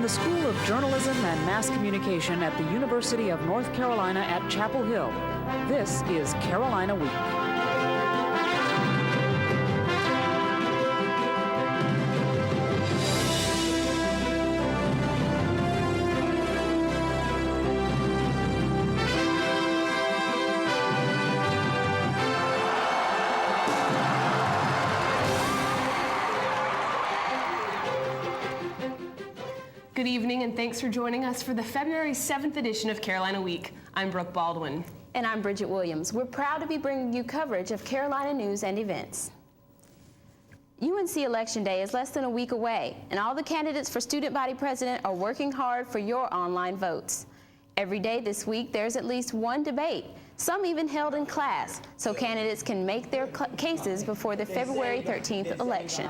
the School of Journalism and Mass Communication at the University of North Carolina at Chapel Hill. This is Carolina Week. Good evening, and thanks for joining us for the February 7th edition of Carolina Week. I'm Brooke Baldwin. And I'm Bridget Williams. We're proud to be bringing you coverage of Carolina news and events. UNC Election Day is less than a week away, and all the candidates for student body president are working hard for your online votes. Every day this week, there's at least one debate, some even held in class, so candidates can make their cases before the February 13th election.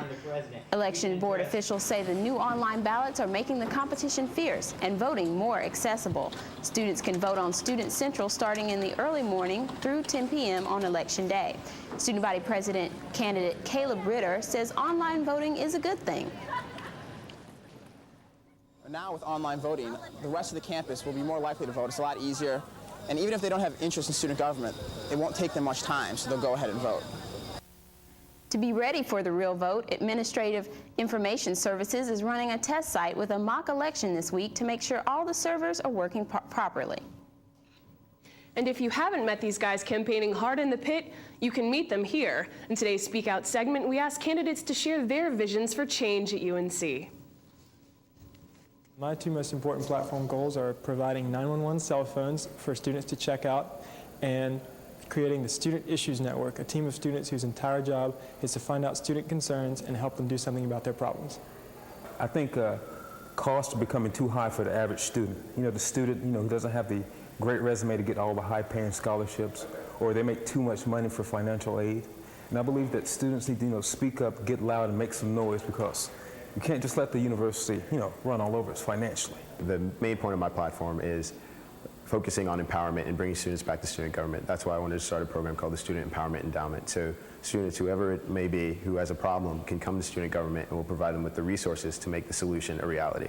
Election board officials say the new online ballots are making the competition fierce and voting more accessible. Students can vote on Student Central starting in the early morning through 10 p.m. on Election Day. Student body president candidate Caleb Ritter says online voting is a good thing. Now with online voting, the rest of the campus will be more likely to vote. It's a lot easier. And even if they don't have interest in student government, it won't take them much time, so they'll go ahead and vote. To be ready for the real vote, Administrative Information Services is running a test site with a mock election this week to make sure all the servers are working properly. And if you haven't met these guys campaigning hard in the pit, you can meet them here. In today's Speak Out segment, we ask candidates to share their visions for change at UNC. My two most important platform goals are providing 911 cell phones for students to check out and creating the Student Issues Network, a team of students whose entire job is to find out student concerns and help them do something about their problems. I think costs are becoming too high for the average student. You know, the student, who doesn't have the great resume to get all the high-paying scholarships, or they make too much money for financial aid. And I believe that students need to, speak up, get loud, and make some noise, because you can't just let the university, run all over us financially. The main point of my platform is focusing on empowerment and bringing students back to student government. That's why I wanted to start a program called the Student Empowerment Endowment. So students, whoever it may be, who has a problem, can come to student government, and we'll provide them with the resources to make the solution a reality.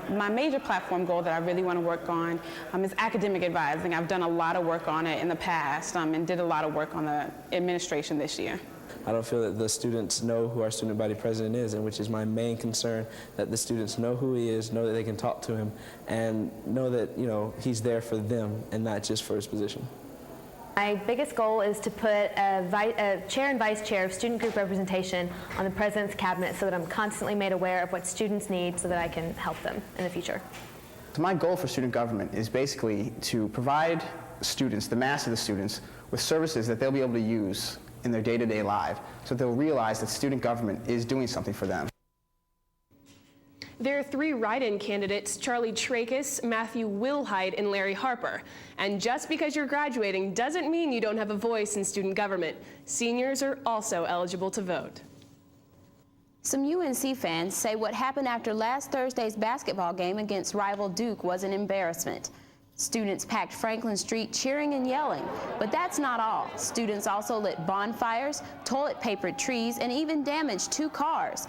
My major platform goal that I really want to work on is academic advising. I've done a lot of work on it in the past and did a lot of work on the administration this year. I don't feel that the students know who our student body president is, and which is my main concern, that the students know who he is, know that they can talk to him, and know that, he's there for them and not just for his position. My biggest goal is to put a chair and vice chair of student group representation on the president's cabinet so that I'm constantly made aware of what students need so that I can help them in the future. So my goal for student government is basically to provide students, the mass of the students, with services that they'll be able to use in their day-to-day life, so they'll realize that student government is doing something for them. There are three write-in candidates, Charlie Trachis, Matthew Wilhide, and Larry Harper. And just because you're graduating doesn't mean you don't have a voice in student government. Seniors are also eligible to vote. Some UNC fans say what happened after last Thursday's basketball game against rival Duke was an embarrassment. Students packed Franklin Street cheering and yelling, but that's not all. Students also lit bonfires, toilet-papered trees, and even damaged 2 cars.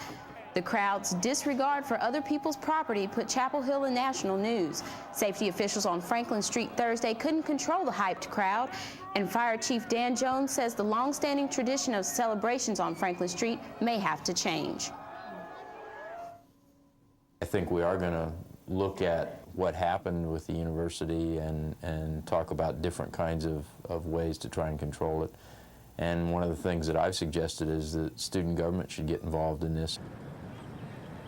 The crowd's disregard for other people's property put Chapel Hill in national news. Safety officials on Franklin Street Thursday couldn't control the hyped crowd, and Fire Chief Dan Jones says the long-standing tradition of celebrations on Franklin Street may have to change. I think we are going to look at what happened with the university and talk about different kinds of ways to try and control it. And one of the things that I've suggested is that student government should get involved in this.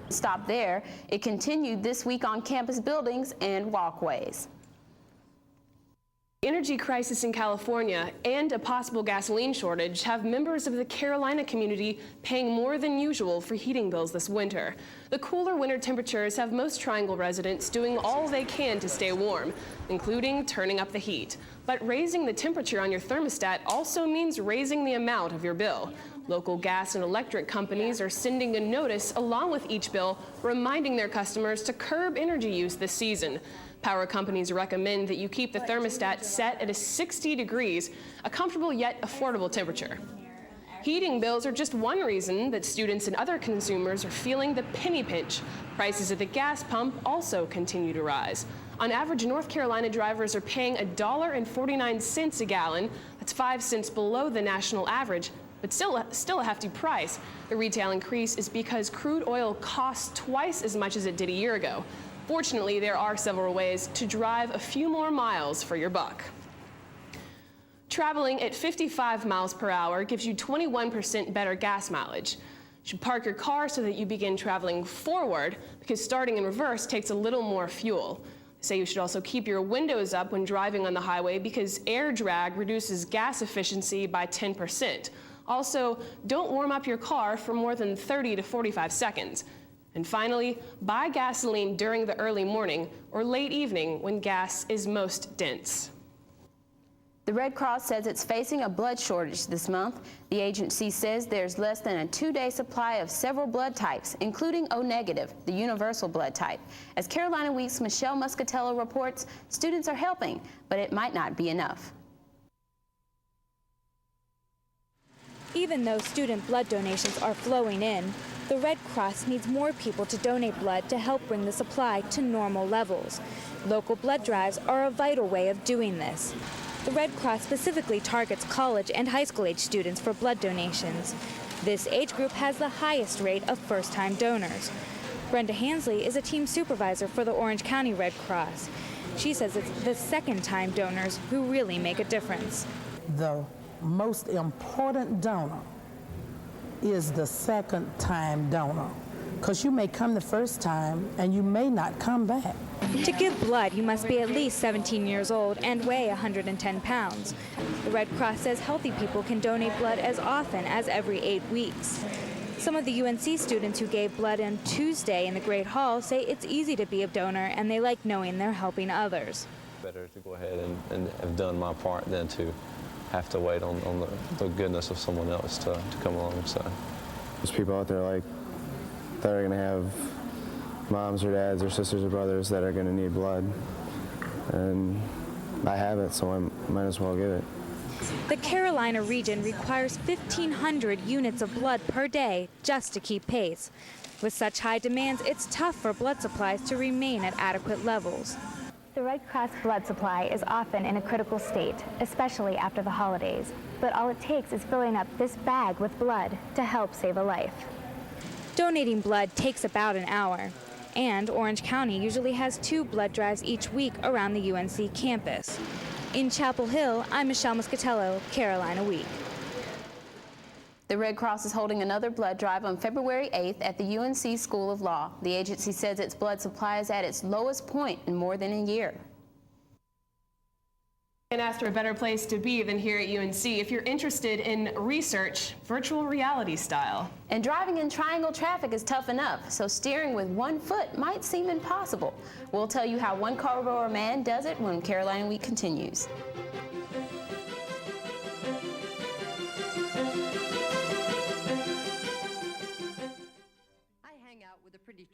Stop there. It continued this week on campus buildings and walkways. Energy crisis in California and a possible gasoline shortage have members of the Carolina community paying more than usual for heating bills this winter. The cooler winter temperatures have most Triangle residents doing all they can to stay warm, including turning up the heat. But raising the temperature on your thermostat also means raising the amount of your bill. Local gas and electric companies are sending a notice along with each bill reminding their customers to curb energy use this season. Power companies recommend that you keep the thermostat set at 60 degrees, a comfortable yet affordable temperature. Heating bills are just one reason that students and other consumers are feeling the penny pinch. Prices at the gas pump also continue to rise. On average, North Carolina drivers are paying $1.49 a gallon. That's 5 cents below the national average, but still a hefty price. The retail increase is because crude oil costs twice as much as it did a year ago. Fortunately, there are several ways to drive a few more miles for your buck. Traveling at 55 miles per hour gives you 21% better gas mileage. You should park your car so that you begin traveling forward, because starting in reverse takes a little more fuel. Say you should also keep your windows up when driving on the highway, because air drag reduces gas efficiency by 10%. Also, don't warm up your car for more than 30 to 45 seconds. And finally, buy gasoline during the early morning or late evening when gas is most dense. The Red Cross says it's facing a blood shortage this month. The agency says there's less than a 2-day supply of several blood types, including O negative, the universal blood type. As Carolina Week's Michelle Muscatello reports, students are helping, but it might not be enough. Even though student blood donations are flowing in, the Red Cross needs more people to donate blood to help bring the supply to normal levels. Local blood drives are a vital way of doing this. The Red Cross specifically targets college and high school age students for blood donations. This age group has the highest rate of first-time donors. Brenda Hansley is a team supervisor for the Orange County Red Cross. She says it's the second-time donors who really make a difference. The most important donor is the second-time donor, because you may come the first time and you may not come back. To give blood, you must be at least 17 years old and weigh 110 pounds. The Red Cross says healthy people can donate blood as often as every 8 weeks. Some of the UNC students who gave blood on Tuesday in the Great Hall say it's easy to be a donor and they like knowing they're helping others. Better to go ahead and have done my part than to have to wait on the goodness of someone else to come alongside. There's people out there that are going to have moms or dads or sisters or brothers that are going to need blood, and I have it, so I might as well give it. The Carolina region requires 1,500 units of blood per day just to keep pace. With such high demands, it's tough for blood supplies to remain at adequate levels. The Red Cross blood supply is often in a critical state, especially after the holidays. But all it takes is filling up this bag with blood to help save a life. Donating blood takes about an hour, and Orange County usually has 2 blood drives each week around the UNC campus. In Chapel Hill, I'm Michelle Muscatello, Carolina Week. The Red Cross is holding another blood drive on February 8th at the UNC School of Law. The agency says its blood supply is at its lowest point in more than a year. And after a better place to be than here at UNC, if you're interested in research, virtual reality style. And driving in triangle traffic is tough enough, so steering with one foot might seem impossible. We'll tell you how one car rower man does it when Carolina Week continues.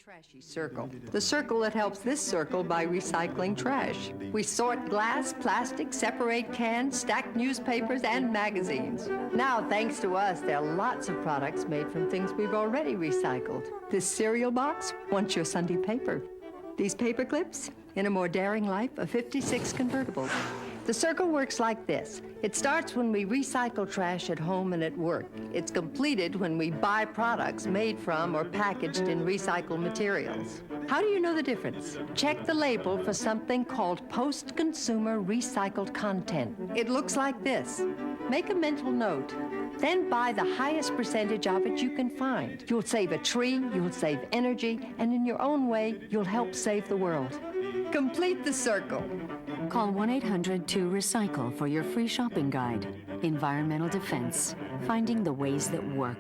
Trashy circle. The circle that helps this circle by recycling trash. We sort glass, plastic, separate cans, stack newspapers and magazines. Now, thanks to us, there are lots of products made from things we've already recycled. This cereal box wants your Sunday paper. These paper clips, in a more daring life, of 56 convertibles. The circle works like this. It starts when we recycle trash at home and at work. It's completed when we buy products made from or packaged in recycled materials. How do you know the difference? Check the label for something called post-consumer recycled content. It looks like this. Make a mental note. Then buy the highest percentage of it you can find. You'll save a tree, you'll save energy, and in your own way, you'll help save the world. Complete the circle. Call 1-800-2-RECYCLE for your free shopping guide. Environmental Defense, finding the ways that work.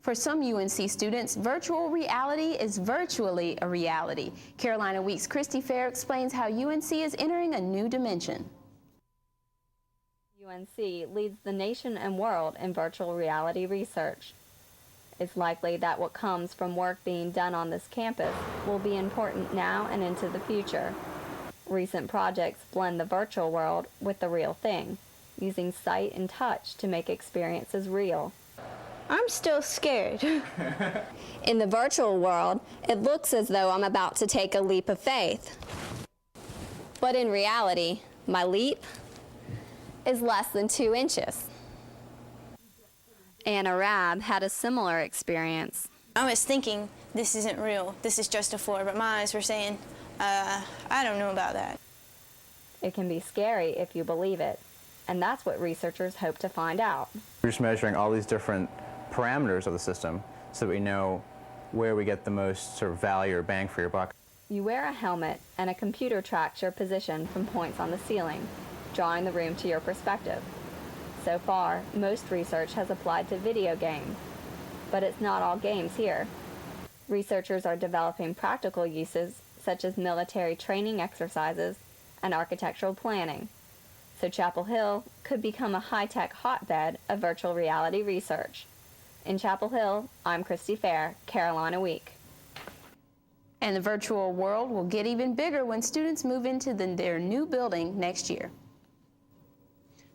For some UNC students, virtual reality is virtually a reality. Carolina Week's Christy Fair explains how UNC is entering a new dimension. UNC leads the nation and world in virtual reality research. It's likely that what comes from work being done on this campus will be important now and into the future. Recent projects blend the virtual world with the real thing. using sight and touch to make experiences real. I'm still scared. In the virtual world, it looks as though I'm about to take a leap of faith. But in reality, my leap is less than 2 inches. Anna Rabb had a similar experience. I was thinking, this isn't real, this is just a floor, but my eyes were saying, I don't know about that. It can be scary if you believe it, and that's what researchers hope to find out. We're just measuring all these different parameters of the system so that we know where we get the most sort of value or bang for your buck. You wear a helmet and a computer tracks your position from points on the ceiling, drawing the room to your perspective. So far, most research has applied to video games, but it's not all games here. Researchers are developing practical uses such as military training exercises and architectural planning. So Chapel Hill could become a high-tech hotbed of virtual reality research. In Chapel Hill, I'm Christy Fair, Carolina Week. And the virtual world will get even bigger when students move into their new building next year.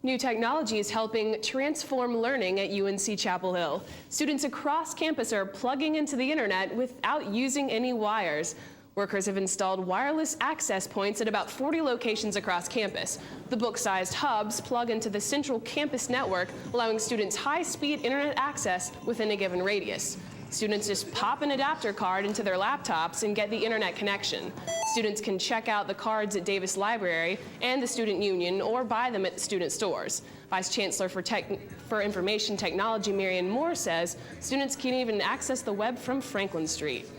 New technology is helping transform learning at UNC-Chapel Hill. Students across campus are plugging into the internet without using any wires. Workers have installed wireless access points at about 40 locations across campus. The book-sized hubs plug into the central campus network, allowing students high-speed internet access within a given radius. Students just pop an adapter card into their laptops and get the internet connection. Students can check out the cards at Davis Library and the Student Union or buy them at the student stores. Vice Chancellor for Information Technology Marion Moore says students can even access the web from Franklin Street.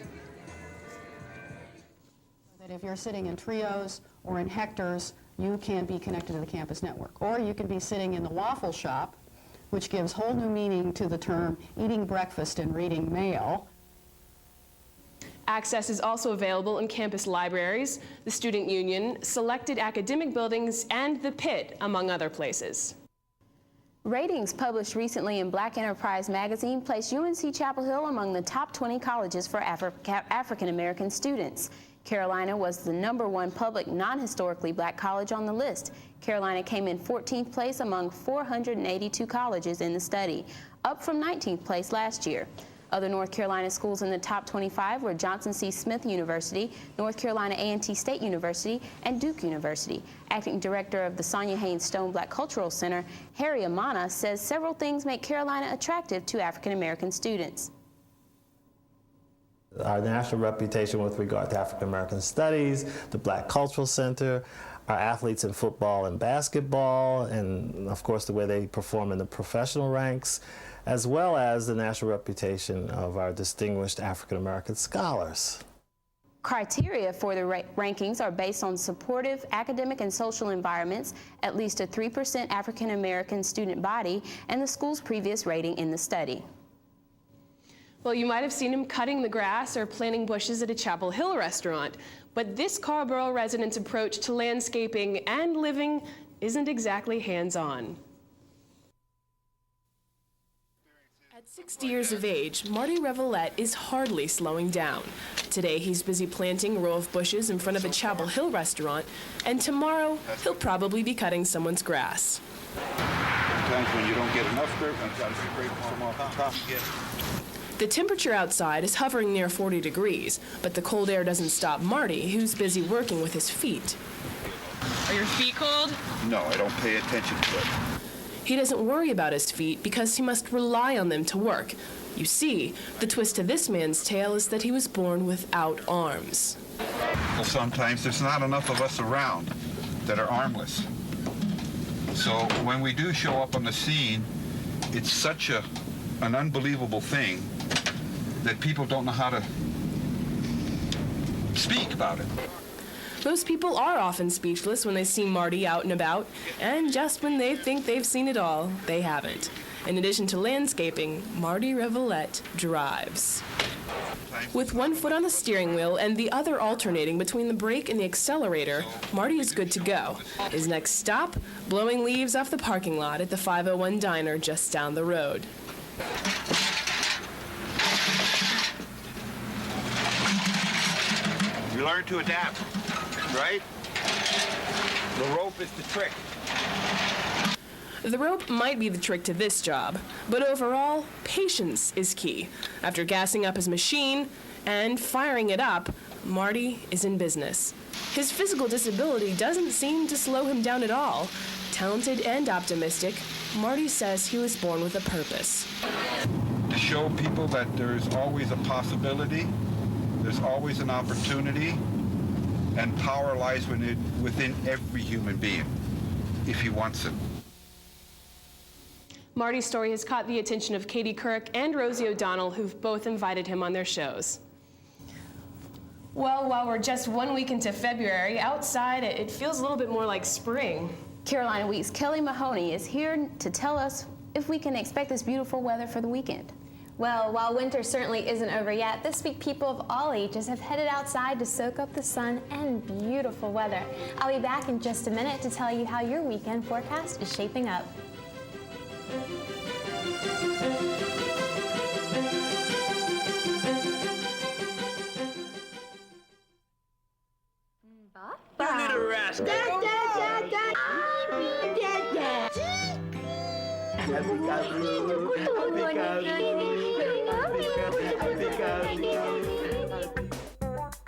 That if you're sitting in trios or in hectares, you can be connected to the campus network. Or you can be sitting in the waffle shop, which gives whole new meaning to the term eating breakfast and reading mail. Access is also available in campus libraries, the Student Union, selected academic buildings, and the Pit, among other places. Ratings published recently in Black Enterprise magazine placed UNC-Chapel Hill among the top 20 colleges for African American students. Carolina was the #1 public non-historically black college on the list. Carolina came in 14th place among 482 colleges in the study, up from 19th place last year. Other North Carolina schools in the top 25 were Johnson C. Smith University, North Carolina A&T State University, and Duke University. Acting Director of the Sonia Haynes Stone Black Cultural Center, Harry Amana, says several things make Carolina attractive to African American students. Our national reputation with regard to African American studies, the Black Cultural Center, our athletes in football and basketball, and of course the way they perform in the professional ranks, as well as the national reputation of our distinguished African American scholars. Criteria for the rankings are based on supportive academic and social environments, at least a 3% African American student body, and the school's previous rating in the study. Well, you might have seen him cutting the grass or planting bushes at a Chapel Hill restaurant, but this Carrboro resident's approach to landscaping and living isn't exactly hands-on. At 60 years of age, Marty Revelette is hardly slowing down. Today, he's busy planting a row of bushes in front of a Chapel Hill restaurant, and tomorrow, he'll probably be cutting someone's grass. Sometimes when you don't get enough dirt, I've got to scrape some off the top again. The temperature outside is hovering near 40 degrees, but the cold air doesn't stop Marty, who's busy working with his feet. Are your feet cold? No, I don't pay attention to it. He doesn't worry about his feet because he must rely on them to work. You see, the twist to this man's tale is that he was born without arms. Well, sometimes there's not enough of us around that are armless. So when we do show up on the scene, it's such an unbelievable thing that people don't know how to speak about it. Most people are often speechless when they see Marty out and about, and just when they think they've seen it all, they haven't. In addition to landscaping, Marty Revelette drives. With one foot on the steering wheel and the other alternating between the brake and the accelerator, Marty is good to go. His next stop, blowing leaves off the parking lot at the 501 Diner just down the road. You learn to adapt, right? The rope is the trick. The rope might be the trick to this job, but overall, patience is key. After gassing up his machine and firing it up, Marty is in business. His physical disability doesn't seem to slow him down at all. Talented and optimistic, Marty says he was born with a purpose. To show people that there's always a possibility, there's always an opportunity, and power lies within every human being, if he wants it. Marty's story has caught the attention of Katie Couric and Rosie O'Donnell, who've both invited him on their shows. Well, while we're just 1 week into February, outside it feels a little bit more like spring. Carolina Week's Kelly Mahoney is here to tell us if we can expect this beautiful weather for the weekend. Well, while winter certainly isn't over yet, this week people of all ages have headed outside to soak up the sun and beautiful weather. I'll be back in just a minute to tell you how your weekend forecast is shaping up. You little rascal.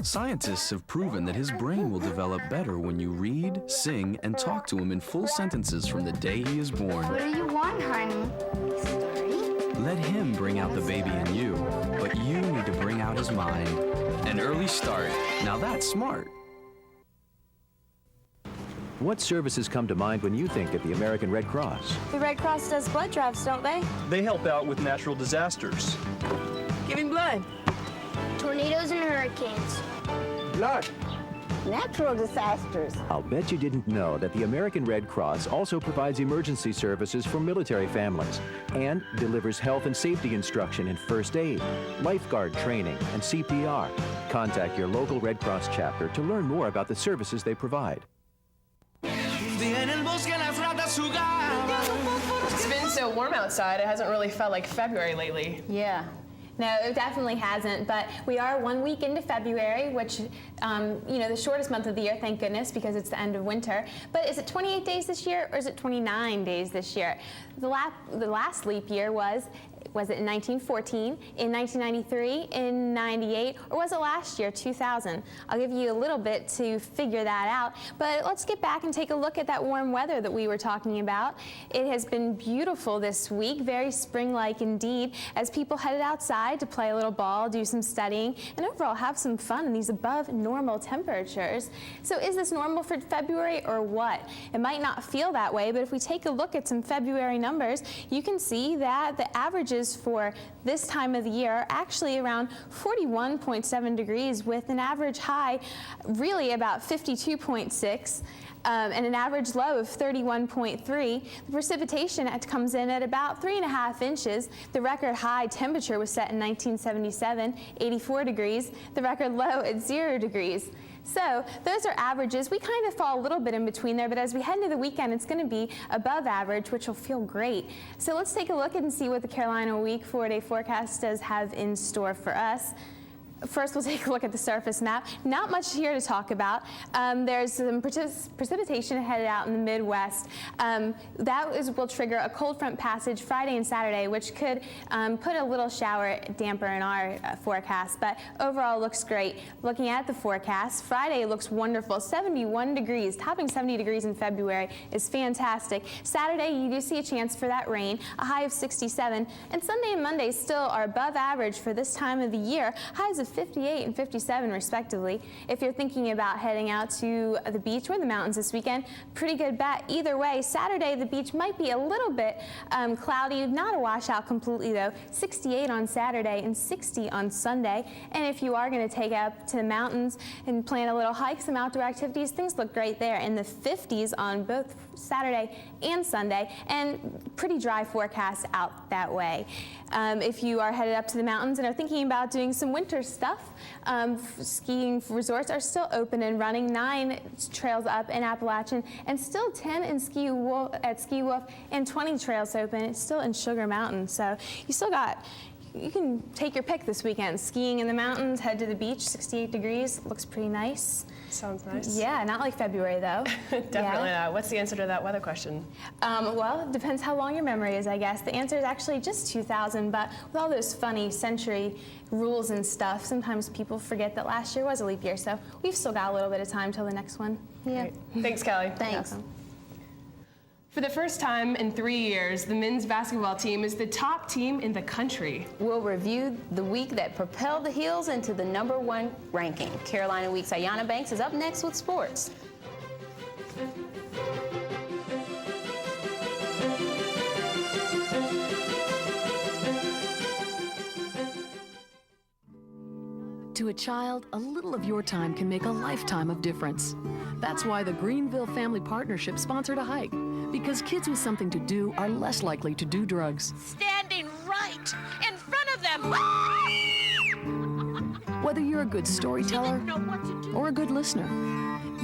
Scientists have proven that his brain will develop better when you read, sing, and talk to him in full sentences from the day he is born. What do you want, honey? Let him bring out the baby in you, but you need to bring out his mind. An early start. Now that's smart. What services come to mind when you think of the American Red Cross? The Red Cross does blood drives, don't they? They help out with natural disasters. Giving blood. Tornadoes and hurricanes. Blood. Natural disasters. I'll bet you didn't know that the American Red Cross also provides emergency services for military families and delivers health and safety instruction in first aid, lifeguard training, and CPR. Contact your local Red Cross chapter to learn more about the services they provide. It's been so warm outside, it hasn't really felt like February lately. Yeah. No, it definitely hasn't, but we are 1 week into February, which, the shortest month of the year, thank goodness, because it's the end of winter. But is it 28 days this year, or is it 29 days this year? The last leap year was it in 1914, in 1993, in 98, or was it last year, 2000? I'll give you a little bit to figure that out, but let's get back and take a look at that warm weather that we were talking about. It has been beautiful this week, very spring-like indeed, as people headed outside to play a little ball, do some studying, and overall have some fun in these above normal temperatures. So is this normal for February or what? It might not feel that way, but if we take a look at some February numbers, you can see that the averages for this time of the year are actually around 41.7 degrees with an average high really about 52.6 and an average low of 31.3. The precipitation comes in at about 3.5 inches. The record high temperature was set in 1977, 84 degrees. The record low at 0 degrees. So those are averages. We kind of fall a little bit in between there, but as we head into the weekend, it's going to be above average, which will feel great. So let's take a look and see what the Carolina Week 4-day forecast does have in store for us. First, we'll take a look at the surface map. Not much here to talk about. There's some precipitation headed out in the Midwest. Will trigger a cold front passage Friday and Saturday, which could put a little shower damper in our forecast, but overall looks great. Looking at the forecast, Friday looks wonderful, 71 degrees. Topping 70 degrees in February is fantastic. Saturday, you do see a chance for that rain, a high of 67, and Sunday and Monday still are above average for this time of the year, highs of 58 and 57 respectively. If you're thinking about heading out to the beach or the mountains this weekend, pretty good bet. Either way, Saturday the beach might be a little bit cloudy, not a washout completely though. 68 on Saturday and 60 on Sunday. And if you are going to take up to the mountains and plan a little hike, some outdoor activities, things look great there in the 50s on both Saturday and Sunday, and pretty dry forecast out that way. If you are headed up to the mountains and are thinking about doing some winter stuff, skiing resorts are still open and running. 9 trails up in Appalachian, and still 10 in Ski Wolf, and 20 trails open. It's still in Sugar Mountain, so you still got you can take your pick this weekend. Skiing in the mountains, head to the beach, 68 degrees, looks pretty nice. Sounds nice. Yeah, not like February though. Definitely not. What's the answer to that weather question? Well, it depends how long your memory is, I guess. The answer is actually just 2000, but with all those funny century rules and stuff, sometimes people forget that last year was a leap year, so we've still got a little bit of time till the next one. Yeah. Great. Thanks, Kelly. Thanks. For the first time in 3 years, the men's basketball team is the top team in the country. We'll review the week that propelled the Heels into the #1 ranking. Carolina Week's Ayanna Banks is up next with sports. To a child, a little of your time can make a lifetime of difference. That's why the Greenville Family Partnership sponsored a hike, because kids with something to do are less likely to do drugs. Standing right in front of them. Whether you're a good storyteller or a good listener,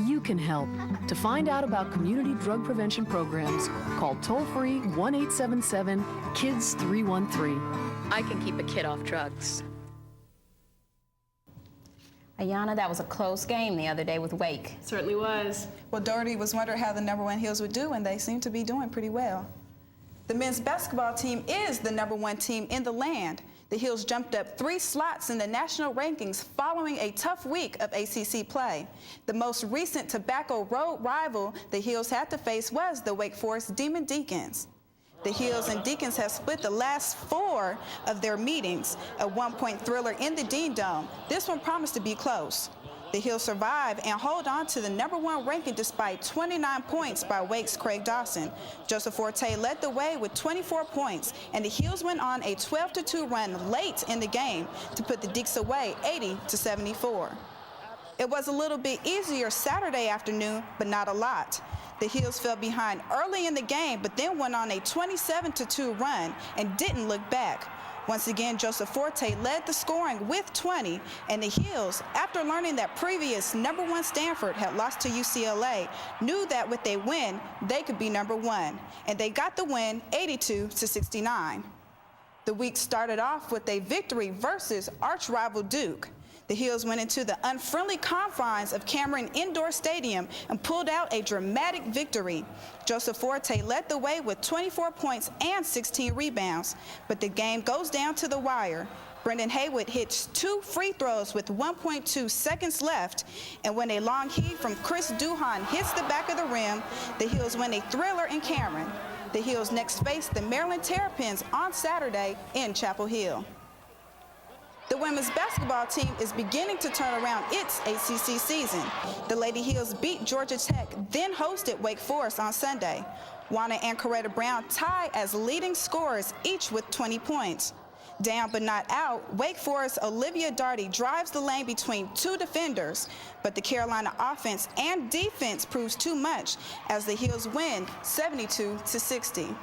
you can help. To find out about community drug prevention programs, call toll-free 1-877-KIDS-313. I can keep a kid off drugs. Ayanna, that was a close game the other day with Wake. Certainly was. Well, Doherty was wondering how the #1 Heels would do, and they seem to be doing pretty well. The men's basketball team is the #1 team in the land. The Heels jumped up 3 slots in the national rankings following a tough week of ACC play. The most recent Tobacco Road rival the Heels had to face was the Wake Forest Demon Deacons. The Heels and Deacons have split the last 4 of their meetings, a 1-point thriller in the Dean Dome. This one promised to be close. The Heels survive and hold on to the #1 ranking despite 29 points by Wake's Craig Dawson. Joseph Forte led the way with 24 points, and the Heels went on a 12-2 run late in the game to put the Deeks away 80-74. It was a little bit easier Saturday afternoon, but not a lot. The Heels fell behind early in the game, but then went on a 27-2 run and didn't look back. Once again, Joseph Forte led the scoring with 20, and the Heels, after learning that previous #1 Stanford had lost to UCLA, knew that with a win, they could be #1, and they got the win 82-69. The week started off with a victory versus arch-rival Duke. The Heels went into the unfriendly confines of Cameron Indoor Stadium and pulled out a dramatic victory. Joseph Forte led the way with 24 points and 16 rebounds, but the game goes down to the wire. Brendan Haywood hits 2 free throws with 1.2 seconds left, and when a long heave from Chris Duhon hits the back of the rim, the Heels win a thriller in Cameron. The Heels next face the Maryland Terrapins on Saturday in Chapel Hill. The women's basketball team is beginning to turn around its ACC season. The Lady Heels beat Georgia Tech, then hosted Wake Forest on Sunday. Wana and Coretta Brown tie as leading scorers, each with 20 points. Down but not out, Wake Forest Olivia Darty drives the lane between 2 defenders, but the Carolina offense and defense proves too much as the Heels win 72-60.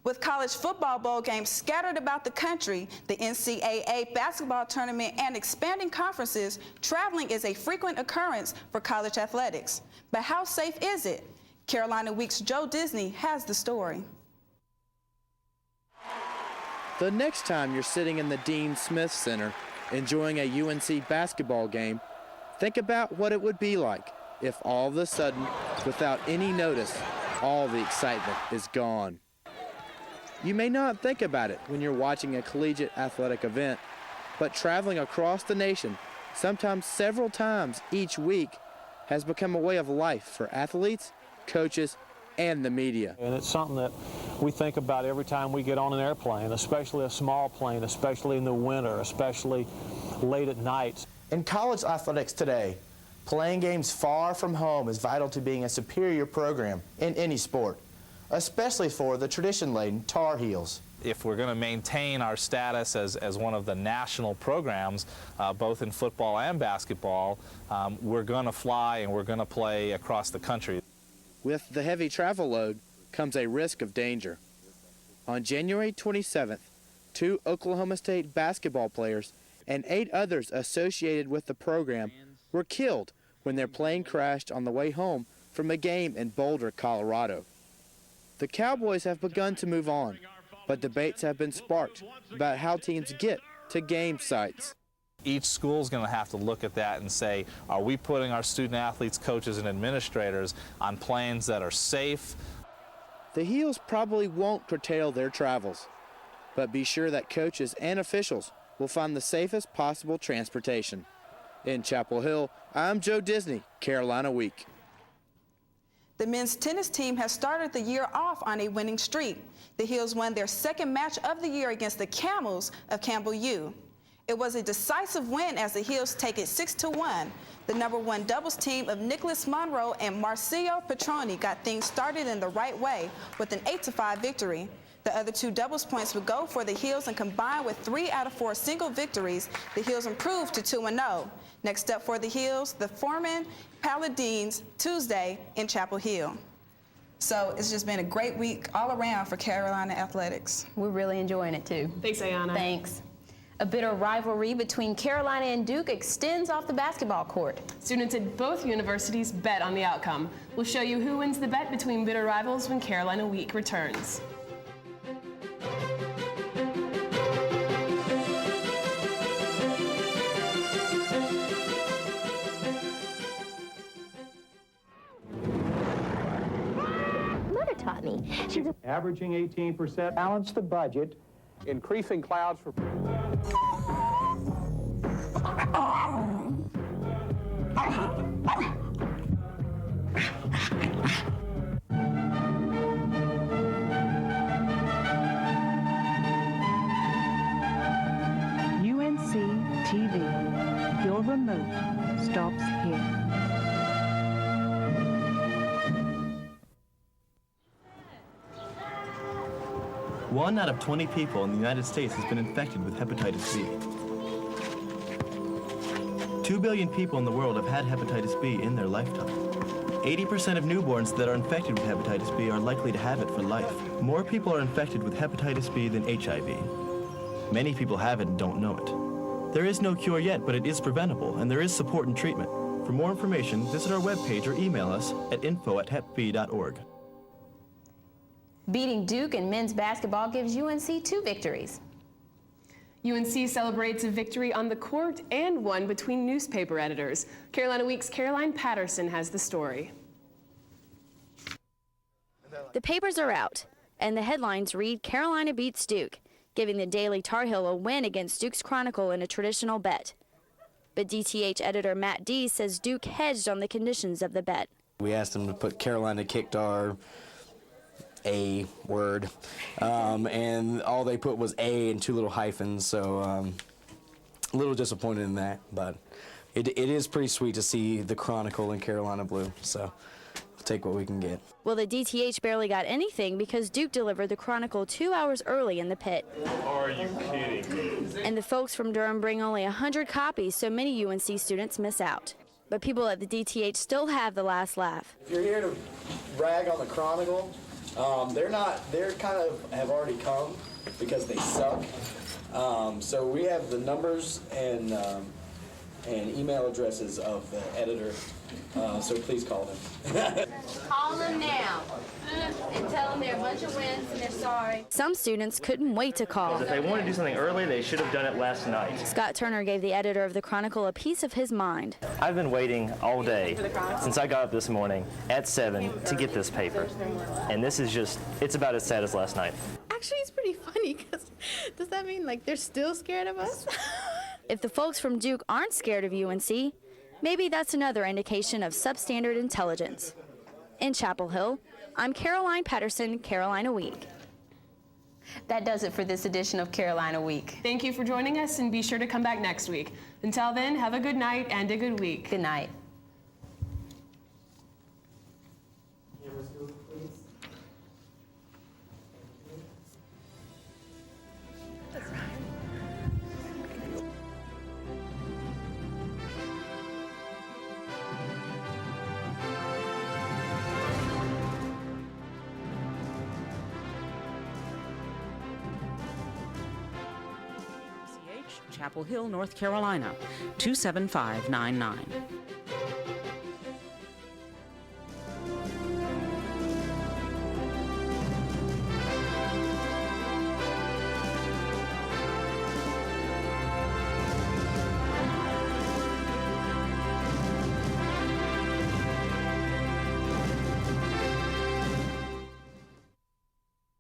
With college football bowl games scattered about the country, the NCAA basketball tournament, and expanding conferences, traveling is a frequent occurrence for college athletics. But how safe is it? Carolina Week's Joe Disney has the story. The next time you're sitting in the Dean Smith Center enjoying a UNC basketball game, think about what it would be like if all of a sudden, without any notice, all the excitement is gone. You may not think about it when you're watching a collegiate athletic event, but traveling across the nation, sometimes several times each week, has become a way of life for athletes, coaches, and the media. And it's something that we think about every time we get on an airplane, especially a small plane, especially in the winter, especially late at night. In college athletics today, playing games far from home is vital to being a superior program in any sport, especially for the tradition-laden Tar Heels. If we're going to maintain our status as one of the national programs, both in football and basketball, we're going to fly and we're going to play across the country. With the heavy travel load comes a risk of danger. On January 27th, 2 Oklahoma State basketball players and 8 others associated with the program were killed when their plane crashed on the way home from a game in Boulder, Colorado. The Cowboys have begun to move on, but debates have been sparked about how teams get to game sites. Each school's going to have to look at that and say, are we putting our student athletes, coaches, and administrators on planes that are safe? The Heels probably won't curtail their travels, but be sure that coaches and officials will find the safest possible transportation. In Chapel Hill, I'm Joe Disney, Carolina Week. The men's tennis team has started the year off on a winning streak. The Heels won their second match of the year against the Camels of Campbell U. It was a decisive win as the Heels take it 6-1. The #1 doubles team of Nicholas Monroe and Marcio Petroni got things started in the right way with an 8-5 victory. The other 2 doubles points would go for the Heels, and combined with 3 out of 4 single victories, the Heels improved to 2-0. Next up for the Heels, the Foreman Paladins Tuesday in Chapel Hill. So it's just been a great week all around for Carolina athletics. We're really enjoying it too. Thanks, Ayana. Thanks. A bitter rivalry between Carolina and Duke extends off the basketball court. Students at both universities bet on the outcome. We'll show you who wins the bet between bitter rivals when Carolina Week returns. Taught me. She's averaging 18%. Balance the budget. Increasing clouds for. UNC TV. Your remote stops here. One out of 20 people in the United States has been infected with hepatitis B. 2 billion people in the world have had hepatitis B in their lifetime. 80% of newborns that are infected with hepatitis B are likely to have it for life. More people are infected with hepatitis B than HIV. Many people have it and don't know it. There is no cure yet, but it is preventable, and there is support and treatment. For more information, visit our webpage or email us at info@hepb.org. Beating Duke in men's basketball gives UNC 2 victories. UNC celebrates a victory on the court and one between newspaper editors. Carolina Week's Caroline Patterson has the story. The papers are out, and the headlines read Carolina beats Duke, giving the Daily Tar Heel a win against Duke's Chronicle in a traditional bet. But DTH editor Matt D says Duke hedged on the conditions of the bet. We asked them to put Carolina kicked our A word, and all they put was A and 2 little hyphens, so a little disappointed in that, but it is pretty sweet to see the Chronicle in Carolina blue, so we'll take what we can get. Well, the DTH barely got anything because Duke delivered the Chronicle 2 hours early in the pit. Are you kidding? And the folks from Durham bring only 100 copies, so many UNC students miss out. But people at the DTH still have the last laugh. If you're here to brag on the Chronicle, they're kind of have already come because they suck. So we have the numbers and email addresses of the editor, so please call them. Call them now and tell them they're a bunch of wins and they're sorry. Some students couldn't wait to call. If they wanted to do something early, they should have done it last night. Scott Turner gave the editor of the Chronicle a piece of his mind. I've been waiting all day since I got up this morning at 7 to get this paper. And this is just, it's about as sad as last night. Actually, it's pretty funny because does that mean like they're still scared of us? If the folks from Duke aren't scared of UNC, maybe that's another indication of substandard intelligence. In Chapel Hill, I'm Caroline Patterson, Carolina Week. That does it for this edition of Carolina Week. Thank you for joining us, and be sure to come back next week. Until then, have a good night and a good week. Good night. Chapel Hill, North Carolina, 27599.